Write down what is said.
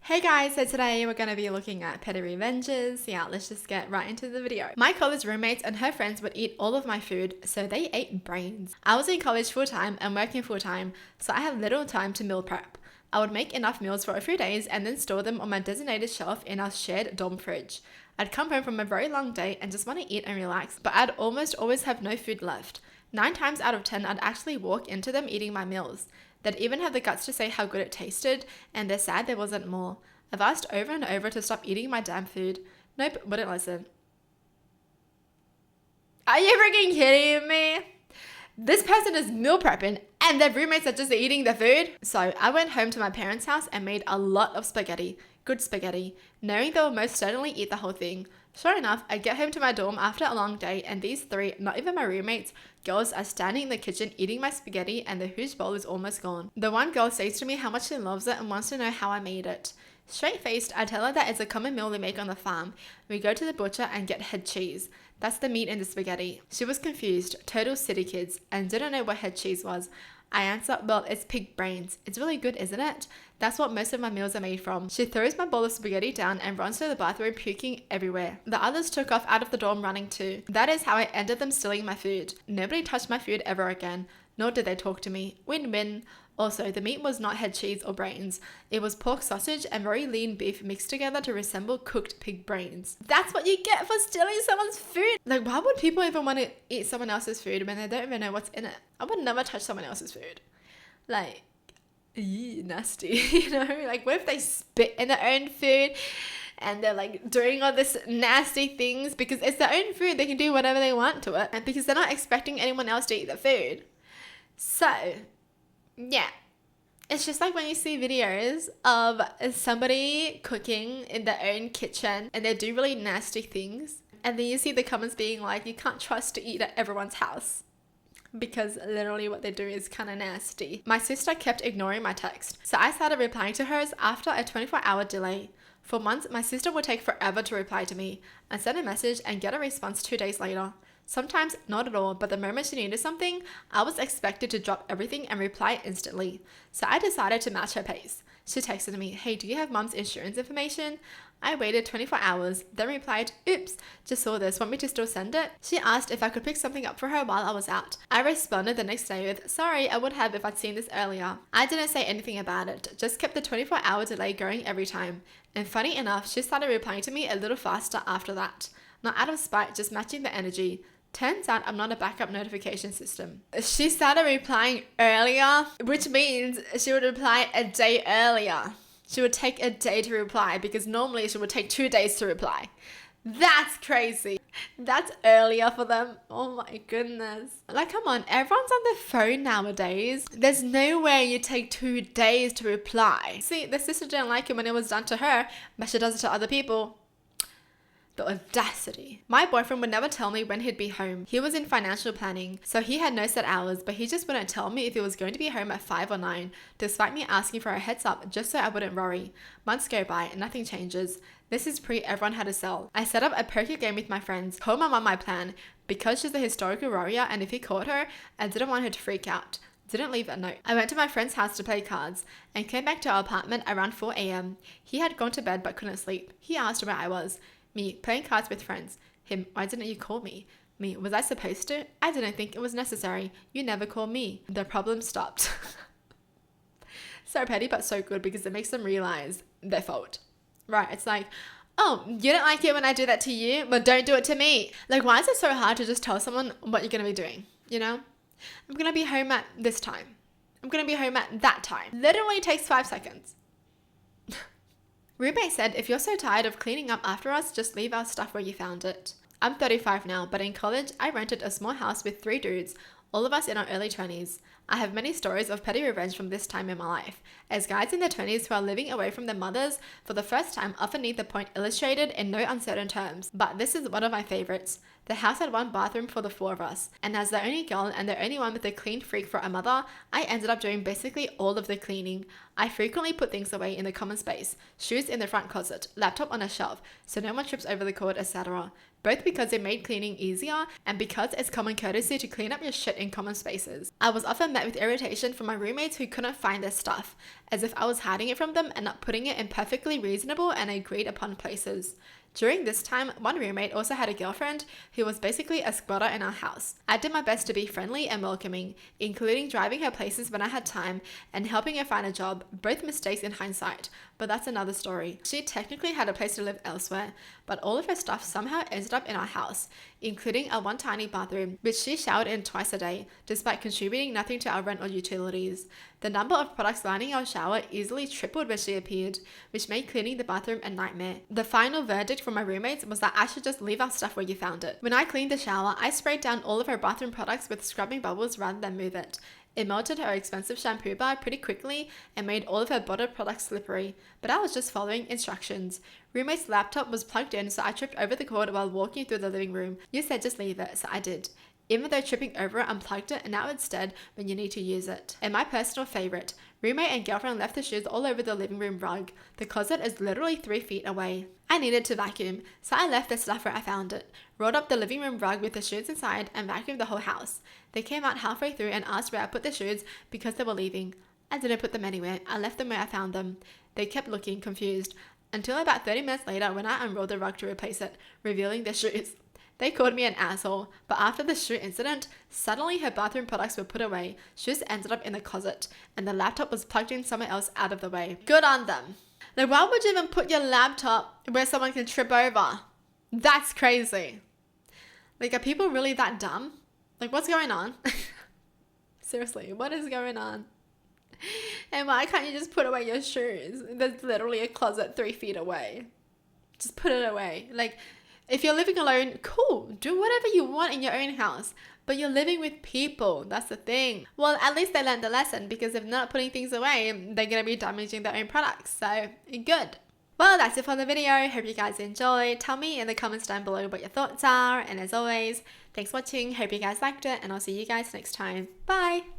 Hey guys, so today we're going to be looking at petty revenges. Yeah, let's just get right into the video. My college roommates and her friends would eat all of my food, so they ate brains. I was in college full-time and working full-time, so I had little time to meal prep. I would make enough meals for a few days and then store them on my designated shelf in our shared dorm fridge. I'd come home from a very long day and just want to eat and relax, but I'd almost always have no food left. 9 times out of 10, I'd actually walk into them eating my meals. They'd even have the guts to say how good it tasted, and they're sad there wasn't more. I've asked over and over to stop eating my damn food. Nope, wouldn't listen. Are you freaking kidding me? This person is meal prepping and their roommates are just eating their food. So I went home to my parents' house and made a lot of spaghetti. Good spaghetti, knowing they will most certainly eat the whole thing. Sure enough, I get home to my dorm after a long day and these 3, not even my roommates, girls are standing in the kitchen eating my spaghetti and the huge bowl is almost gone. The one girl says to me how much she loves it and wants to know how I made it. Straight-faced, I tell her that it's a common meal they make on the farm. We go to the butcher and get head cheese. That's the meat in the spaghetti. She was confused, total city kids, and didn't know what head cheese was. I answer, well, it's pig brains. It's really good, isn't it? That's what most of my meals are made from. She throws my bowl of spaghetti down and runs to the bathroom, puking everywhere. The others took off out of the dorm running too. That is how I ended them stealing my food. Nobody touched my food ever again, nor did they talk to me. Win-win. Also, the meat was not head cheese or brains. It was pork sausage and very lean beef mixed together to resemble cooked pig brains. That's what you get for stealing someone's food. Like, why would people even want to eat someone else's food when they don't even know what's in it? I would never touch someone else's food. Like, ew, nasty, you know? Like, what if they spit in their own food and they're like doing all this nasty things because it's their own food, they can do whatever they want to it, and because they're not expecting anyone else to eat their food. So, yeah, it's just like when you see videos of somebody cooking in their own kitchen and they do really nasty things, and then you see the comments being like, you can't trust to eat at everyone's house because literally what they do is kind of nasty. My sister kept ignoring my text, so I started replying to hers after a 24-hour delay. For months, my sister would take forever to reply to me. I sent a message and get a response 2 days later. Sometimes not at all, but the moment she needed something, I was expected to drop everything and reply instantly. So I decided to match her pace. She texted me, hey, do you have mom's insurance information? I waited 24 hours, then replied, oops, just saw this, want me to still send it? She asked if I could pick something up for her while I was out. I responded the next day with, sorry, I would have if I'd seen this earlier. I didn't say anything about it, just kept the 24-hour delay going every time. And funny enough, she started replying to me a little faster after that. Not out of spite, just matching the energy. Turns out I'm not a backup notification system. She started replying earlier, which means she would reply a day earlier. She would take a day to reply because normally she would take 2 days to reply. That's crazy. That's earlier for them. Oh my goodness. Like, come on, everyone's on their phone nowadays. There's no way you take 2 days to reply. See, the sister didn't like it when it was done to her, but she does it to other people. The audacity. My boyfriend would never tell me when he'd be home. He was in financial planning, so he had no set hours, but he just wouldn't tell me if he was going to be home at 5 or 9, despite me asking for a heads up just so I wouldn't worry. Months go by and nothing changes. This is pre everyone had a cell. I set up a poker game with my friends, told my mom my plan, because she's a historical warrior and if he caught her, I didn't want her to freak out. Didn't leave a note. I went to my friend's house to play cards and came back to our apartment around 4 a.m. He had gone to bed but couldn't sleep. He asked where I was. Me, playing cards with friends. Him, why didn't you call me? Me, was I supposed to? I didn't think it was necessary. You never called me. The problem stopped. So petty but so good because it makes them realize their fault. Right, it's like, oh, you don't like it when I do that to you? But don't do it to me. Like, why is it so hard to just tell someone what you're going to be doing? You know? I'm going to be home at this time. I'm going to be home at that time. Literally takes 5 seconds. Roommate said, if you're so tired of cleaning up after us, just leave our stuff where you found it. I'm 35 now, but in college, I rented a small house with 3 dudes, all of us in our early 20s. I have many stories of petty revenge from this time in my life, as guys in their 20s who are living away from their mothers for the first time often need the point illustrated in no uncertain terms. But this is one of my favorites. The house had 1 bathroom for the 4 of us, and as the only girl and the only one with a clean freak for a mother, I ended up doing basically all of the cleaning. I frequently put things away in the common space, shoes in the front closet, laptop on a shelf, so no one trips over the cord, etc. both because it made cleaning easier and because it's common courtesy to clean up your shit in common spaces. I was often met with irritation from my roommates who couldn't find their stuff, as if I was hiding it from them and not putting it in perfectly reasonable and agreed upon places. During this time, one roommate also had a girlfriend who was basically a squatter in our house. I did my best to be friendly and welcoming, including driving her places when I had time and helping her find a job, both mistakes in hindsight, but that's another story. She technically had a place to live elsewhere, but all of her stuff somehow ended up in our house, including our one tiny bathroom, which she showered in twice a day, despite contributing nothing to our rent or utilities. The number of products lining our shower easily tripled when she appeared, which made cleaning the bathroom a nightmare. The final verdict from my roommates was that I should just leave our stuff where you found it. When I cleaned the shower, I sprayed down all of her bathroom products with scrubbing bubbles rather than move it. It melted her expensive shampoo bar pretty quickly and made all of her bottled products slippery, but I was just following instructions. Roommate's laptop was plugged in, so I tripped over the cord while walking through the living room. You said just leave it, so I did. Even though tripping over it unplugged it, and now it's dead when you need to use it. And my personal favorite, roommate and girlfriend left the shoes all over the living room rug. The closet is literally 3 feet away. I needed to vacuum, so I left the stuff where I found it, rolled up the living room rug with the shoes inside, and vacuumed the whole house. They came out halfway through and asked where I put the shoes because they were leaving. I didn't put them anywhere. I left them where I found them. They kept looking confused, until about 30 minutes later when I unrolled the rug to replace it, revealing the shoes. They called me an asshole, but after the shoe incident, suddenly her bathroom products were put away, shoes ended up in the closet, and the laptop was plugged in somewhere else out of the way. Good on them. Like, why would you even put your laptop where someone can trip over? That's crazy. Like, are people really that dumb? Like, what's going on? Seriously, what is going on? And why can't you just put away your shoes? There's literally a closet 3 feet away. Just put it away. Like, if you're living alone, cool, do whatever you want in your own house, but you're living with people, that's the thing. Well, at least they learned the lesson, because if not putting things away, they're going to be damaging their own products, so good. Well, that's it for the video. Hope you guys enjoyed. Tell me in the comments down below what your thoughts are, and as always, thanks for watching, hope you guys liked it, and I'll see you guys next time. Bye!